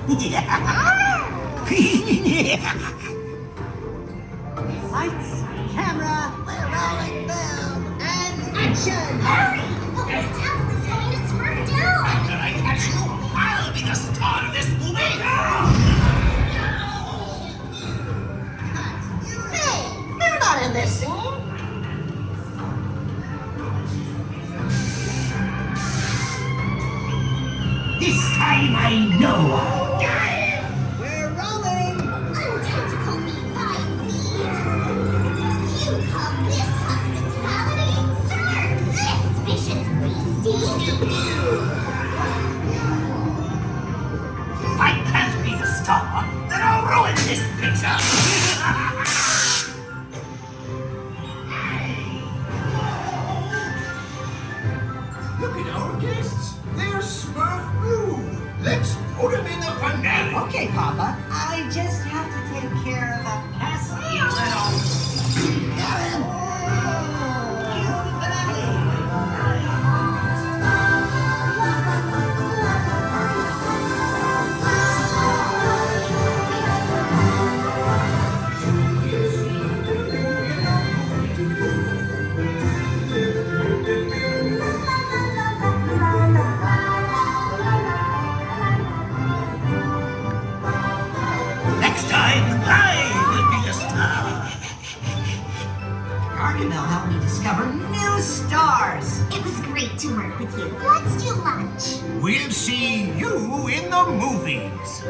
Lights, camera, we're rolling film, and action! Hurry! Look, the town is going to Smurf down! After I catch you, I'll be the star of this movie! Hey, they're not in this scene. This time I know! We're rolling. Untentacle me by need! You call this hospitality? Serve this vicious beastie! If I can't be the star, then I'll ruin this picture! Look at our guests! They're Smurf Blue! Let's put them in the finale! Okay, Papa. I just have to take care of a pesky little... Next time, I will be the star! Gargamel helped me discover new stars. It was great to work with you. Let's do lunch. We'll see you in the movies!